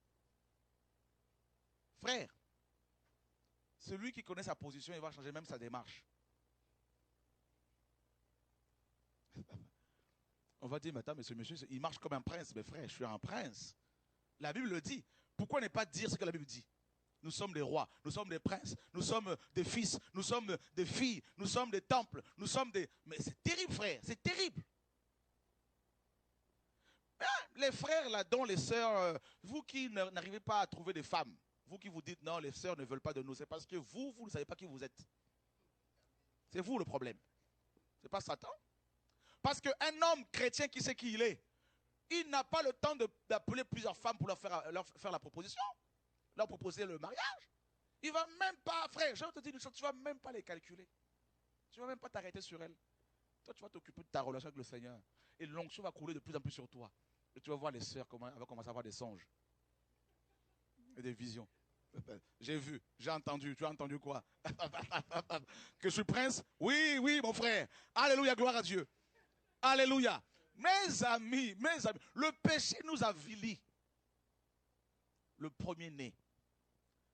Frère, celui qui connaît sa position, il va changer même sa démarche. On va dire, mais attends, mais ce monsieur, il marche comme un prince. Mais frère, je suis un prince. La Bible le dit. Pourquoi ne pas dire ce que la Bible dit? Nous sommes des rois, nous sommes des princes, nous sommes des fils, nous sommes des filles, nous sommes des temples, nous sommes des... Mais c'est terrible, frère, c'est terrible. Les frères là, dont les sœurs, vous qui n'arrivez pas à trouver des femmes, vous qui vous dites non, les sœurs ne veulent pas de nous, c'est parce que vous ne savez pas qui vous êtes. C'est vous le problème. C'est pas Satan. Parce qu'un homme chrétien qui sait qui il est, il n'a pas le temps d'appeler plusieurs femmes pour leur faire la proposition, leur proposer le mariage. Il ne va même pas, frère, je te dis une chose, tu ne vas même pas les calculer. Tu ne vas même pas t'arrêter sur elles. Toi, tu vas t'occuper de ta relation avec le Seigneur. Et l'onction va couler de plus en plus sur toi. Et tu vas voir les sœurs comment elles vont commencer à avoir des songes. Et des visions. J'ai vu, j'ai entendu. Tu as entendu quoi? Que je suis prince? Oui, oui, mon frère. Alléluia, gloire à Dieu. Alléluia. Mes amis, le péché nous a vilis. Le premier-né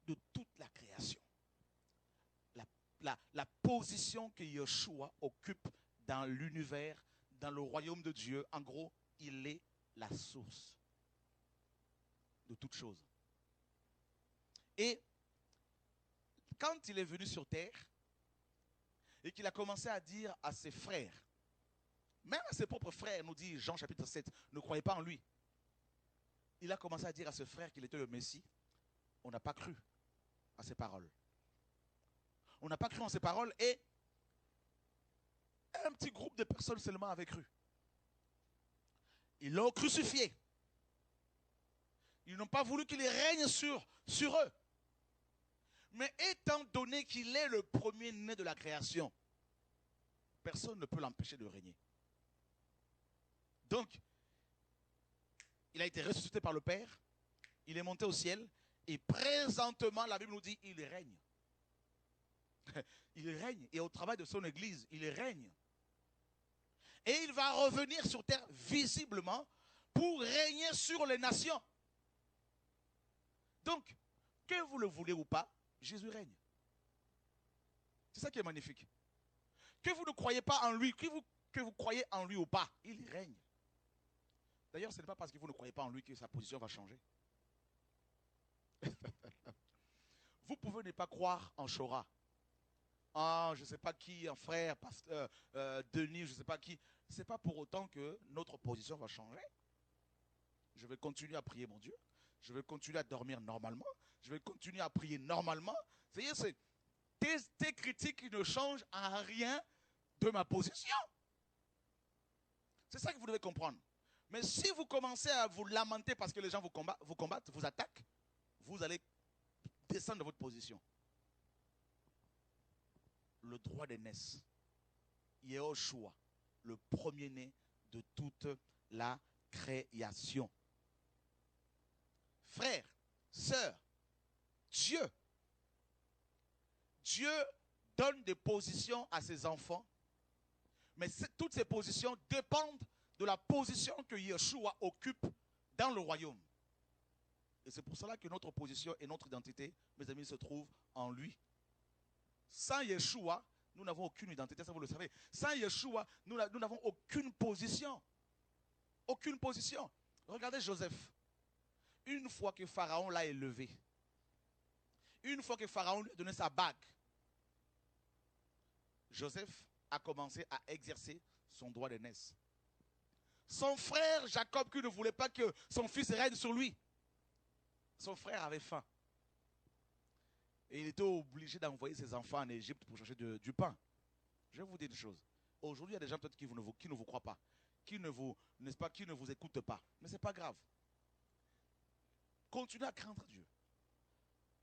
de toute la création. La position que Yeshua occupe dans l'univers, dans le royaume de Dieu, en gros, il est la source de toute chose. Et quand il est venu sur terre et qu'il a commencé à dire à ses frères, même à ses propres frères, nous dit Jean chapitre 7, ne croyez pas en lui. Il a commencé à dire à ses frères qu'il était le Messie. On n'a pas cru à ses paroles. On n'a pas cru en ses paroles et un petit groupe de personnes seulement avait cru. Ils l'ont crucifié. Ils n'ont pas voulu qu'il règne sur eux. Mais étant donné qu'il est le premier-né de la création, personne ne peut l'empêcher de régner. Donc, il a été ressuscité par le Père, il est monté au ciel, et présentement, la Bible nous dit, il règne. Il règne, et au travail de son église, il règne. Et il va revenir sur terre visiblement pour régner sur les nations. Donc, que vous le voulez ou pas, Jésus règne. C'est ça qui est magnifique. Que vous ne croyez pas en lui, que vous croyez en lui ou pas, il règne. D'ailleurs, ce n'est pas parce que vous ne croyez pas en lui que sa position va changer. Vous pouvez ne pas croire en Shora. En je ne sais pas qui, un frère, pasteur, Denis, je ne sais pas qui. Ce n'est pas pour autant que notre position va changer. Je vais continuer à prier mon Dieu. je vais continuer à dormir normalement, je vais continuer à prier normalement. C'est tes critiques ne changent en rien de ma position. C'est ça que vous devez comprendre. Mais si vous commencez à vous lamenter parce que les gens vous combattent, vous attaquent, vous allez descendre de votre position. Le droit d'aînesse, Yehoshua, le premier-né de toute la création. Frères, sœurs, Dieu donne des positions à ses enfants, mais toutes ces positions dépendent de la position que Yeshua occupe dans le royaume. Et c'est pour cela que notre position et notre identité, mes amis, se trouvent en lui. Sans Yeshua, nous n'avons aucune identité, ça vous le savez. Sans Yeshua, nous n'avons aucune position. Aucune position. Regardez Joseph. Une fois que Pharaon l'a élevé, une fois que Pharaon lui a donné sa bague, Joseph a commencé à exercer son droit d'aînesse. Son frère Jacob, qui ne voulait pas que son fils règne sur lui, son frère avait faim. Et il était obligé d'envoyer ses enfants en Égypte pour chercher du pain. Je vais vous dire une chose. Aujourd'hui, il y a des gens peut-être qui ne vous croient pas, qui ne vous écoutent pas. Mais ce n'est pas grave. Continuez à craindre Dieu.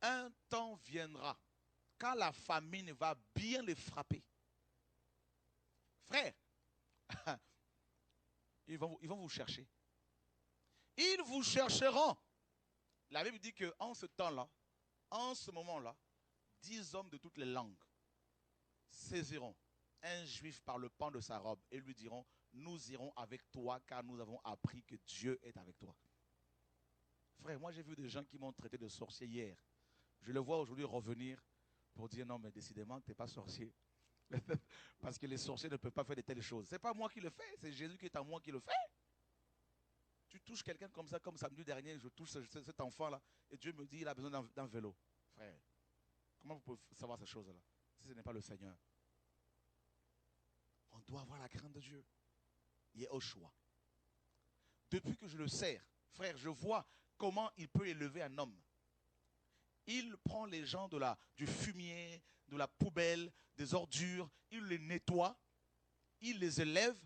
Un temps viendra quand la famine va bien les frapper. Frère, ils vont vous chercher. Ils vous chercheront. La Bible dit qu'en ce temps-là, en ce moment-là, 10 hommes de toutes les langues saisiront un juif par le pan de sa robe et lui diront, nous irons avec toi car nous avons appris que Dieu est avec toi. Frère, moi j'ai vu des gens qui m'ont traité de sorcier hier. Je le vois aujourd'hui revenir pour dire non mais décidément tu n'es pas sorcier. Parce que les sorciers ne peuvent pas faire de telles choses. Ce n'est pas moi qui le fais, c'est Jésus qui est en moi qui le fait. Tu touches quelqu'un comme ça, comme samedi dernier, je touche cet enfant-là, et Dieu me dit il a besoin d'un vélo. Frère, comment vous pouvez savoir ces choses-là si ce n'est pas le Seigneur? On doit avoir la crainte de Dieu. Yehoshua. Depuis que je le sers, frère, je vois comment il peut élever un homme. Il prend les gens du fumier, de la poubelle, des ordures, il les nettoie, il les élève,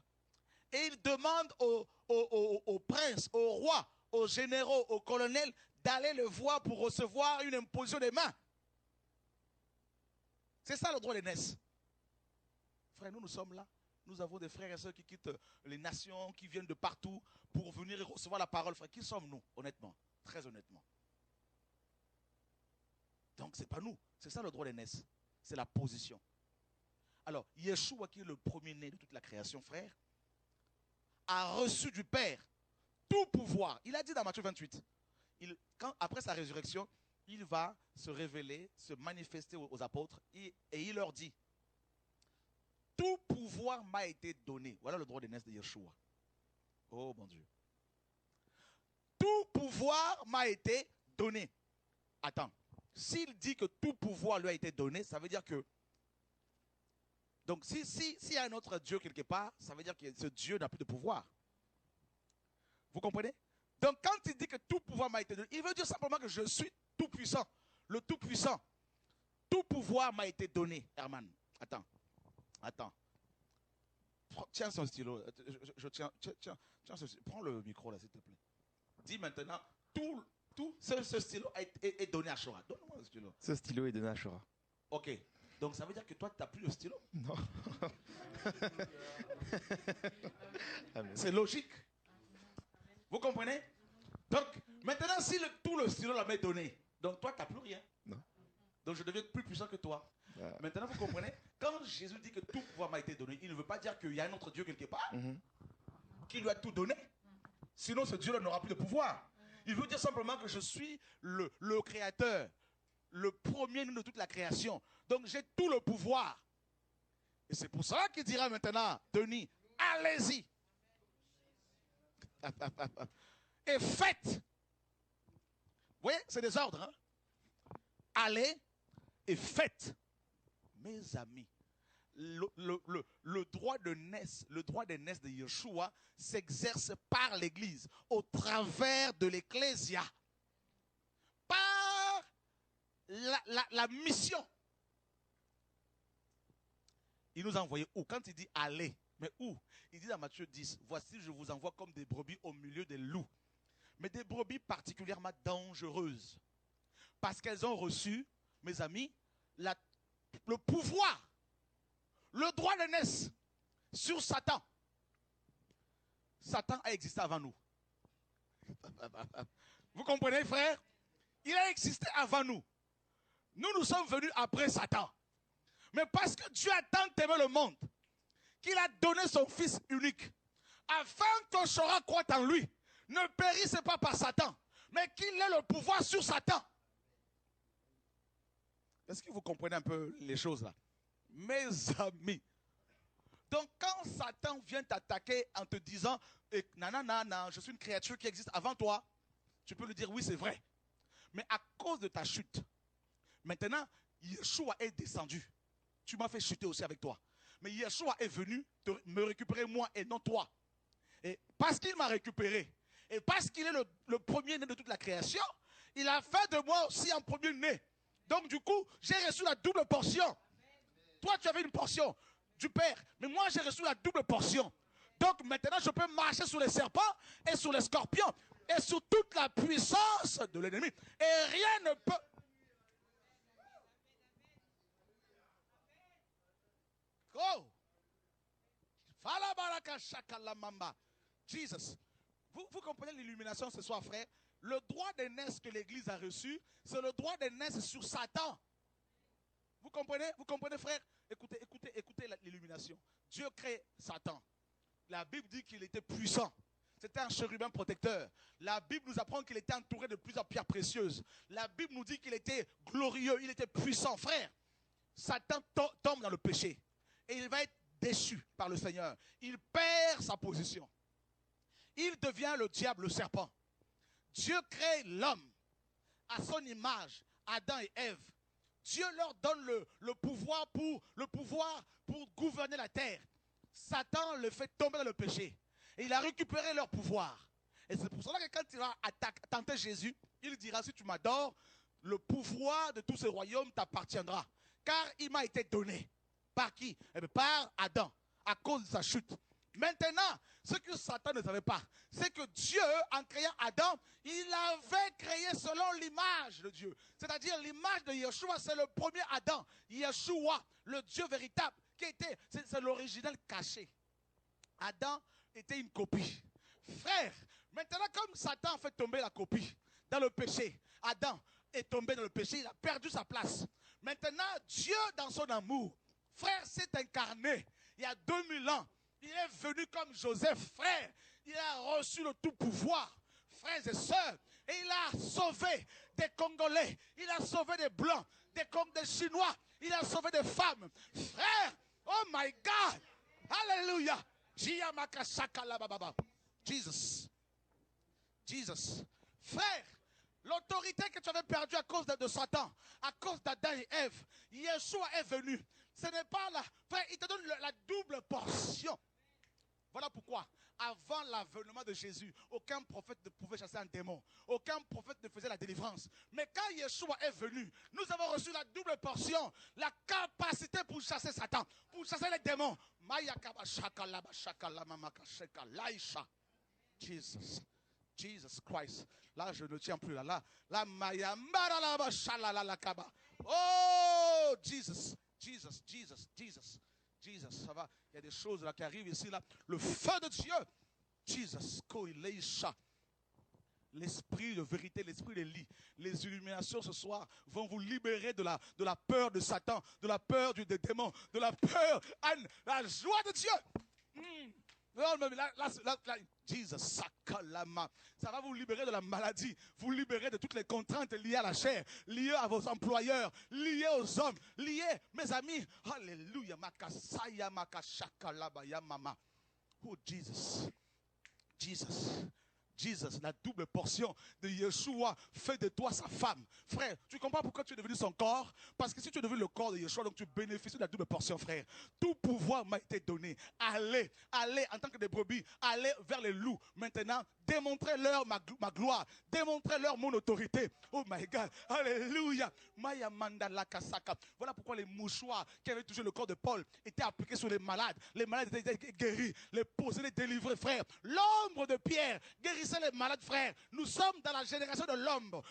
et il demande aux princes, aux rois, aux généraux, aux colonels d'aller le voir pour recevoir une imposition des mains. C'est ça le droit d'aînesse. Frère, nous sommes là. Nous avons des frères et sœurs qui quittent les nations, qui viennent de partout pour venir et recevoir la parole. Frère, qui sommes-nous, honnêtement? Très honnêtement. Donc, ce n'est pas nous. C'est ça le droit d'aînesse. C'est la position. Alors, Yeshua, qui est le premier-né de toute la création, frère, a reçu du Père tout pouvoir. Il a dit dans Matthieu 28, après sa résurrection, il va se révéler, se manifester aux apôtres et il leur dit, tout pouvoir m'a été donné. Voilà le droit d'aînesse de Yeshua. Oh mon Dieu. Tout pouvoir m'a été donné. Attends. S'il dit que tout pouvoir lui a été donné, ça veut dire que... Donc, s'il y a un autre Dieu quelque part, ça veut dire que ce Dieu n'a plus de pouvoir. Vous comprenez? Donc, quand il dit que tout pouvoir m'a été donné, il veut dire simplement que je suis tout puissant. Le tout puissant. Tout pouvoir m'a été donné. Herman, attends. Tiens son stylo. Tiens ce stylo. Prends le micro là, s'il te plaît. Dis maintenant, ce stylo est donné à Shora. Donne-moi le stylo. Ce stylo est donné à Shora. Ok. Donc ça veut dire que toi, tu n'as plus le stylo? Non. C'est logique. Vous comprenez? Donc, maintenant, si tout le stylo là m'est donné, donc toi, tu n'as plus rien. Non. Donc je deviens plus puissant que toi. Maintenant, vous comprenez? Quand Jésus dit que tout pouvoir m'a été donné, il ne veut pas dire qu'il y a un autre Dieu quelque part qui lui a tout donné. Sinon, ce Dieu-là n'aura plus de pouvoir. Il veut dire simplement que je suis le créateur, le premier de toute la création. Donc, j'ai tout le pouvoir. Et c'est pour ça qu'il dira maintenant, Denis, allez-y. Et faites. Vous voyez, c'est des ordres. Hein? Allez et faites. Mes amis, le droit d'aînesse de Yeshua s'exerce par l'Église, au travers de l'Ecclésia. la mission. Il nous a envoyé où? Quand il dit allez, mais où? Il dit dans Matthieu 10, voici je vous envoie comme des brebis au milieu des loups. Mais des brebis particulièrement dangereuses. Parce qu'elles ont reçu, mes amis, le pouvoir, le droit d'aînesse sur Satan. Satan a existé avant nous. Vous comprenez, frère? Il a existé avant nous. Nous sommes venus après Satan. Mais parce que Dieu a tant aimé le monde, qu'il a donné son Fils unique, afin que Chora croit en lui, ne périsse pas par Satan, mais qu'il ait le pouvoir sur Satan. Est-ce que vous comprenez un peu les choses là? Mes amis. Donc quand Satan vient t'attaquer en te disant nanana, je suis une créature qui existe avant toi, tu peux lui dire oui, c'est vrai. Mais à cause de ta chute, maintenant, Yeshua est descendu. Tu m'as fait chuter aussi avec toi. Mais Yeshua est venu me récupérer moi et non toi. Et parce qu'il m'a récupéré, et parce qu'il est le premier-né de toute la création, il a fait de moi aussi un premier-né. Donc du coup, j'ai reçu la double portion. Toi, tu avais une portion du Père, mais moi, j'ai reçu la double portion. Donc maintenant, je peux marcher sur les serpents et sur les scorpions et sur toute la puissance de l'ennemi. Et rien ne peut... Oh! Jesus. Vous comprenez l'illumination ce soir, frère? Le droit d'aînesse que l'Église a reçu, c'est le droit d'aînesse sur Satan. Vous comprenez, frère? Écoutez l'illumination. Dieu crée Satan. La Bible dit qu'il était puissant. C'était un chérubin protecteur. La Bible nous apprend qu'il était entouré de plusieurs pierres précieuses. La Bible nous dit qu'il était glorieux, il était puissant. Frère, Satan tombe dans le péché. Et il va être déchu par le Seigneur. Il perd sa position. Il devient le diable, le serpent. Dieu crée l'homme à son image, Adam et Ève. Dieu leur donne le pouvoir pour gouverner la terre. Satan le fait tomber dans le péché. Et il a récupéré leur pouvoir. Et c'est pour cela que quand il va tenter Jésus, il dira, si tu m'adores, le pouvoir de tous ces royaumes t'appartiendra. Car il m'a été donné. Par qui? Eh bien, par Adam, à cause de sa chute. Maintenant, ce que Satan ne savait pas, c'est que Dieu, en créant Adam, il avait créé selon l'image de Dieu. C'est-à-dire l'image de Yeshua, c'est le premier Adam. Yeshua, le Dieu véritable, qui était, c'est l'original caché. Adam était une copie. Frère, maintenant comme Satan a fait tomber la copie dans le péché, Adam est tombé dans le péché, il a perdu sa place. Maintenant, Dieu, dans son amour, frère, s'est incarné il y a 2000 ans. Il est venu comme Joseph, frère. Il a reçu le tout pouvoir, frères et sœurs. Et il a sauvé des Congolais. Il a sauvé des Blancs, des Chinois. Il a sauvé des femmes. Frère, oh my God. Alléluia. Jesus. Jesus. Frère, l'autorité que tu avais perdue à cause de Satan, à cause d'Adam et Ève, Yeshua est venu. Ce n'est pas là. Frère, il te donne la double portion. Voilà pourquoi, avant l'avènement de Jésus, aucun prophète ne pouvait chasser un démon. Aucun prophète ne faisait la délivrance. Mais quand Yeshua est venu, nous avons reçu la double portion, la capacité pour chasser Satan, pour chasser les démons. Jesus Christ. Là, je ne tiens plus là. Oh, Jesus. Jesus, ça va. Il y a des choses là qui arrivent ici, là. Le feu de Dieu. Jesus, l'esprit de vérité, l'esprit de lit. Les illuminations ce soir vont vous libérer de la peur de Satan, de la peur des démons, de la peur, la joie de Dieu. Jesus, ça va vous libérer de la maladie, vous libérer de toutes les contraintes liées à la chair, liées à vos employeurs, liées aux hommes, liées, mes amis. Alléluia. Oh, Jesus. Jesus, la double portion de Yeshua fait de toi sa femme. Frère, tu comprends pourquoi tu es devenu son corps? Parce que si tu es devenu le corps de Yeshua, donc tu bénéficies de la double portion, frère. Tout pouvoir m'a été donné. Allez en tant que des brebis, allez vers les loups. Maintenant, démontrez-leur ma gloire. Démontrez-leur mon autorité. Oh my God. Alléluia. Maya mandala kasaka. Voilà pourquoi les mouchoirs qui avaient touché le corps de Paul étaient appliqués sur les malades. Les malades étaient guéris. Les posés, les délivrés, frère. L'ombre de Pierre guérissait les malades, frère. Nous sommes dans la génération de l'ombre.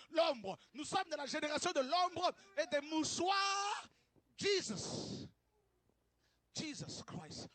Nous sommes dans la génération de l'ombre et des mouchoirs. Jesus Christ.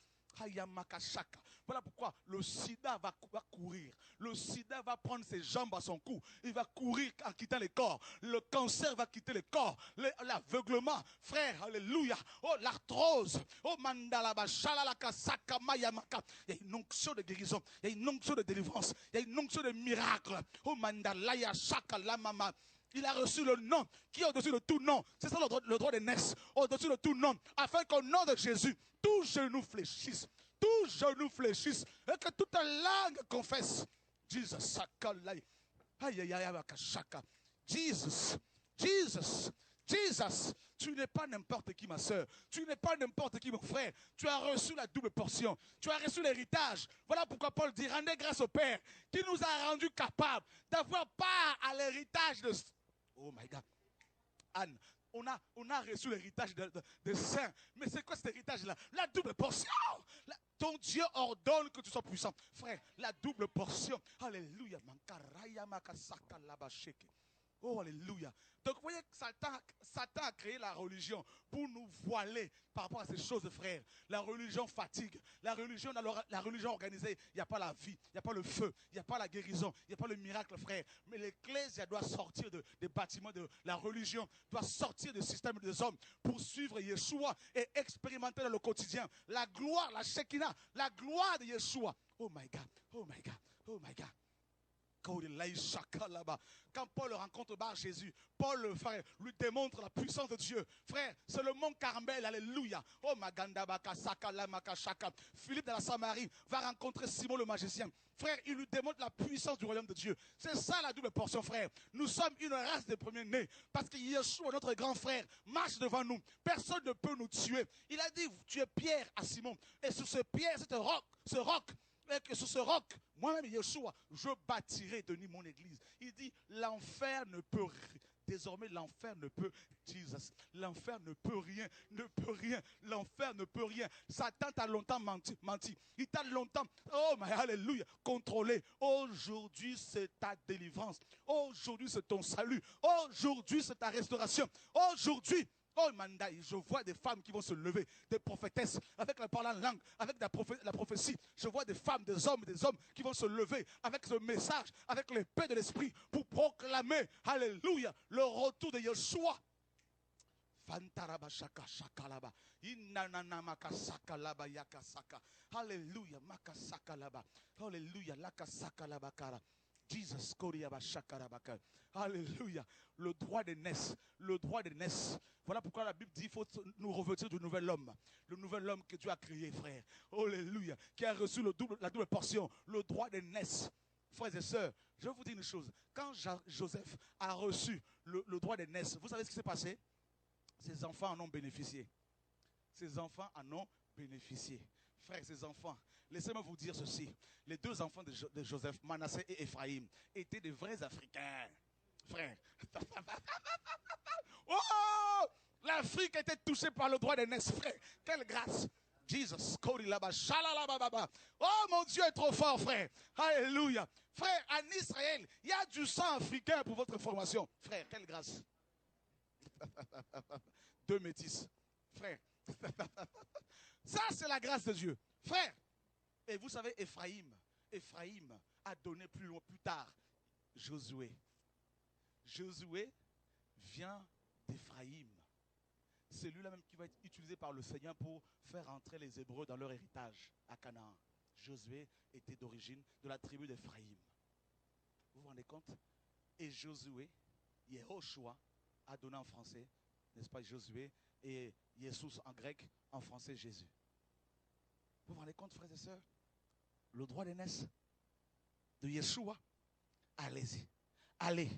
Voilà pourquoi le sida va courir. Le sida va prendre ses jambes à son cou. Il va courir en quittant les corps. Le cancer va quitter les corps. L'aveuglement, frère, alléluia. Oh, l'arthrose. Oh, mandalaba, shalalaka, saka, mayamaka. Il y a une onction de guérison. Il y a une onction de délivrance. Il y a une onction de miracle. Oh, mandalaya, shaka, lamama. Il a reçu le nom qui est au-dessus de tout nom. C'est ça le droit d'aînesse. Au-dessus de tout nom. Afin qu'au nom de Jésus, tout genou fléchisse. Tout genou fléchisse. Et que toute langue confesse. Jesus. Jesus. Tu n'es pas n'importe qui, ma soeur. Tu n'es pas n'importe qui, mon frère. Tu as reçu la double portion. Tu as reçu l'héritage. Voilà pourquoi Paul dit, rendez grâce au Père qui nous a rendus capables d'avoir part à l'héritage de... Oh my God. Anne, on a reçu l'héritage des saints. Mais c'est quoi cet héritage-là? La double portion. Ton Dieu ordonne que tu sois puissant. Frère, la double portion. Alléluia. Oh, alléluia. Donc, vous voyez que Satan a créé la religion pour nous voiler par rapport à ces choses, frère. La religion fatigue. La religion organisée, il n'y a pas la vie, il n'y a pas le feu, il n'y a pas la guérison, il n'y a pas le miracle, frère. Mais l'Ecclésia doit sortir des bâtiments de la religion, doit sortir du système des hommes pour suivre Yeshua et expérimenter dans le quotidien la gloire, la Shekinah, la gloire de Yeshua. Oh my God, oh my God, oh my God. Quand Paul rencontre Bar Jésus, Paul, frère, lui démontre la puissance de Dieu. Frère, c'est le mont Carmel, alléluia. Oh, Philippe de la Samarie va rencontrer Simon le magicien. Frère, il lui démontre la puissance du royaume de Dieu. C'est ça la double portion, frère. Nous sommes une race de premiers-nés. Parce que Yeshua, notre grand frère, marche devant nous. Personne ne peut nous tuer. Il a dit, tu es Pierre à Simon. Et sur ce Pierre, ce roc, et que sur ce roc, moi-même, Yeshua, je bâtirai de nuit mon église. Il dit, l'enfer ne peut rien. Désormais, l'enfer ne peut, Jesus, l'enfer ne peut rien, l'enfer ne peut rien. Satan t'a longtemps menti. Il t'a longtemps, oh my alléluia, contrôlé. Aujourd'hui, c'est ta délivrance. Aujourd'hui, c'est ton salut. Aujourd'hui, c'est ta restauration. Aujourd'hui, oh Mandaï, je vois des femmes qui vont se lever, des prophétesses, avec la parole en langue, avec la prophétie. Je vois des femmes, des hommes qui vont se lever avec ce message, avec l'épée de l'esprit, pour proclamer, alléluia, le retour de Yeshua. Fantaraba shaka shakalaba. Inanana makasaka laba yakasaka. Alléluia, makasaka laba. Alléluia, lakasaka laba kara. Jesus, alléluia. Le droit d'aînesse. Voilà pourquoi la Bible dit qu'il faut nous revêtir du nouvel homme. Le nouvel homme que Dieu a créé, frère. Alléluia. Qui a reçu la double portion. Le droit d'aînesse. Frères et sœurs, je vais vous dire une chose. Quand Joseph a reçu le droit d'aînesse, vous savez ce qui s'est passé? Ses enfants en ont bénéficié. Frères, ces enfants, laissez-moi vous dire ceci. Les deux enfants de Joseph, Manassé et Ephraïm, étaient des vrais Africains. Frère. Oh! L'Afrique était touchée par le droit d'aînesse, frère. Quelle grâce. Jesus. Oh, mon Dieu est trop fort, frère. Alléluia. Frère, en Israël, il y a du sang africain pour votre information. Frère, quelle grâce. Deux métis. Frère. Ça, c'est la grâce de Dieu. Frère, et vous savez, Ephraïm a donné plus tard Josué. Josué vient d'Ephraïm. C'est lui-là même qui va être utilisé par le Seigneur pour faire entrer les Hébreux dans leur héritage à Canaan. Josué était d'origine de la tribu d'Ephraïm. Vous vous rendez compte? Et Josué, Yehoshua, a donné en français, n'est-ce pas, Josué, et Jesus en grec, en français Jésus. Vous vous rendez compte, frères et sœurs? Le droit d'aînesse de Yeshua allez-y. Allez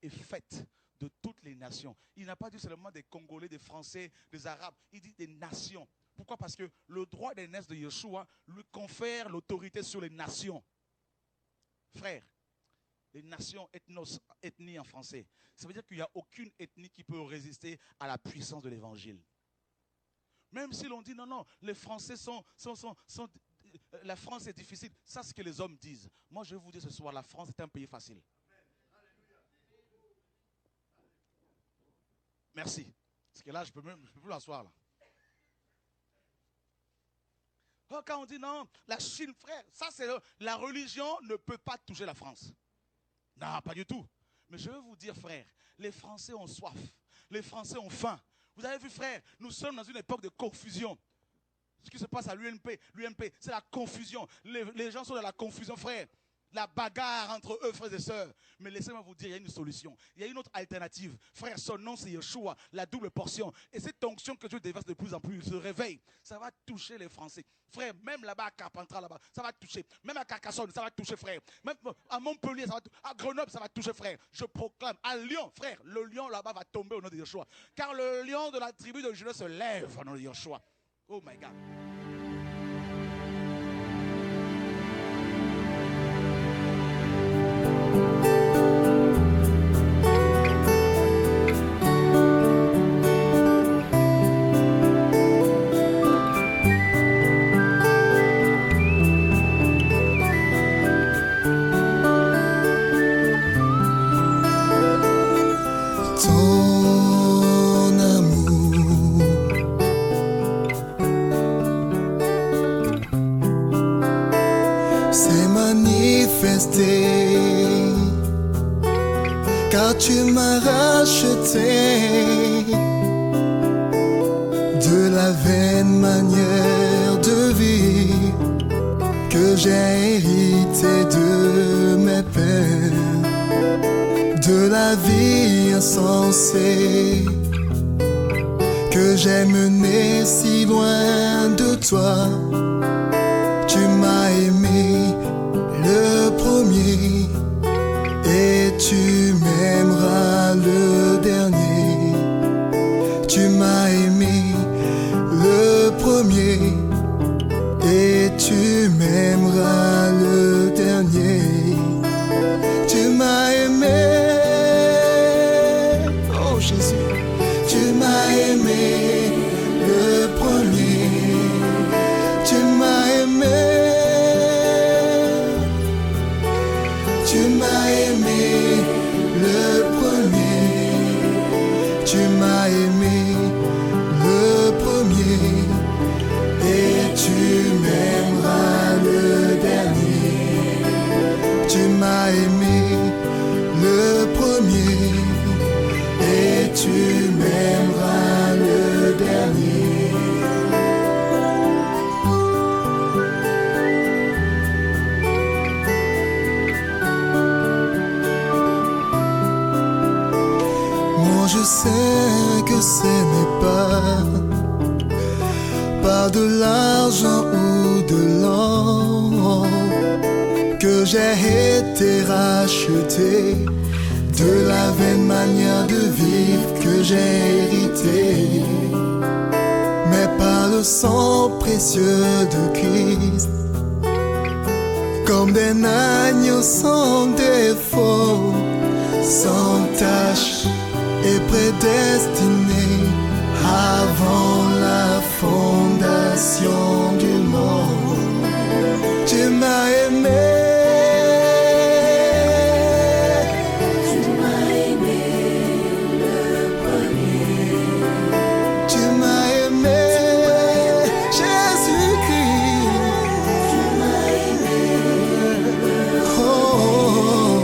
et faites de toutes les nations. Il n'a pas dit seulement des Congolais, des Français, des Arabes. Il dit des nations. Pourquoi? Parce que le droit d'aînesse de Yeshua lui confère l'autorité sur les nations. Frère, les nations, ethnie en français, ça veut dire qu'il n'y a aucune ethnie qui peut résister à la puissance de l'évangile. Même si l'on dit non, non, les Français la France est difficile. Ça, c'est ce que les hommes disent. Moi, je vais vous dire ce soir, la France est un pays facile. Merci. Parce que là, je ne peux plus l'asseoir là. Oh, quand on dit non, la Chine, frère, ça c'est la religion ne peut pas toucher la France. Non, pas du tout. Mais je veux vous dire, frère, les Français ont soif. Les Français ont faim. Vous avez vu, frère, nous sommes dans une époque de confusion. Ce qui se passe à l'UMP, c'est la confusion. Les gens sont dans la confusion, frère. La bagarre entre eux, frères et sœurs. Mais laissez-moi vous dire, il y a une solution. Il y a une autre alternative. Frère, son nom c'est Yeshua, la double portion. Et cette onction que Dieu déverse de plus en plus, il se réveille. Ça va toucher les Français. Frère, même là-bas à Carpentras, là-bas, ça va toucher. Même à Carcassonne, ça va toucher, frère. Même à Montpellier, ça va toucher. À Grenoble, ça va toucher, frère. Je proclame. À Lyon, frère, le lion là-bas va tomber au nom de Yeshua. Car le lion de la tribu de Juda se lève au nom de Yeshua. Oh my God. Car tu m'as racheté de la vaine manière de vie que j'ai hérité de mes pères, de la vie insensée que j'ai menée si loin de toi. Tu m'as aimé le premier et tu m'aimeras le dernier. Tu m'as aimé le premier et tu m'aimeras le dernier. Tu m'as aimé, oh Jésus. Tu m'as aimé le premier. Tu m'as aimé. Tu m'as aimé le premier, tu m'as aimé le premier et tu m'aimeras le dernier. Tu m'as aimé le premier et tu m'aimeras le dernier. Je sais que ce n'est pas par de l'argent ou de l'or que j'ai été racheté, de la vaine manière de vivre que j'ai hérité, mais par le sang précieux de Christ, comme d'un agneau sans défaut, sans tache et prédestiné avant la fondation du monde. Tu m'as aimé. Tu m'as aimé le premier. Tu m'as aimé, Jésus-Christ. Tu m'as aimé. Oh,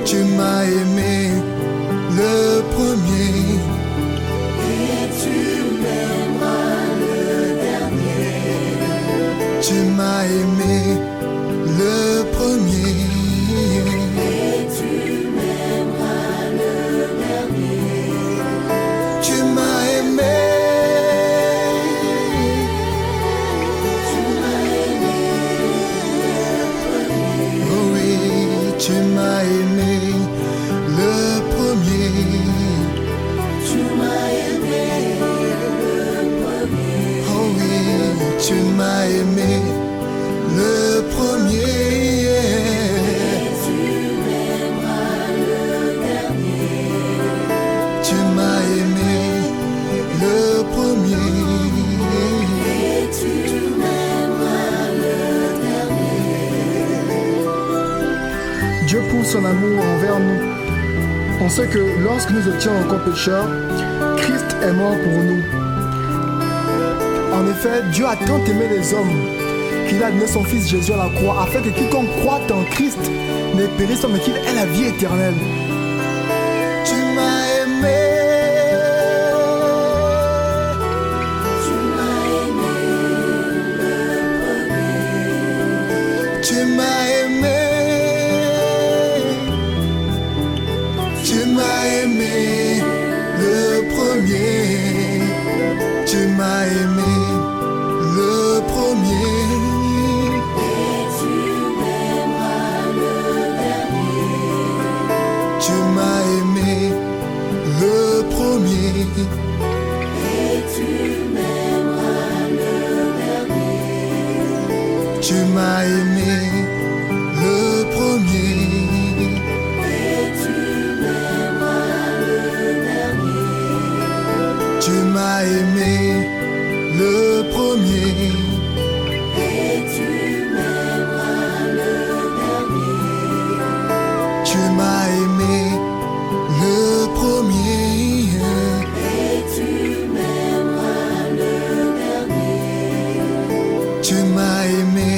tu m'as aimé le premier et tu m'aimeras le dernier. son amour envers nous. On sait que lorsque nous étions encore pécheurs, Christ est mort pour nous. En effet, Dieu a tant aimé les hommes qu'il a donné son Fils Jésus à la croix, afin que quiconque croit en Christ ne périsse pas, mais qu'il ait la vie éternelle. Tu m'as aimé. Tu m'as aimé. Tu m'as aimé le premier. Tu m'as aimé le premier. Et tu m'aimeras le dernier. Tu m'as aimé le premier. Et tu m'aimeras le dernier. Tu m'as aimé le premier. Et tu m'aimeras le dernier. Tu m'as aimé le premier. Et tu m'aimeras le dernier. Tu m'as aimé le premier. Et tu m'aimeras le dernier. Tu m'as aimé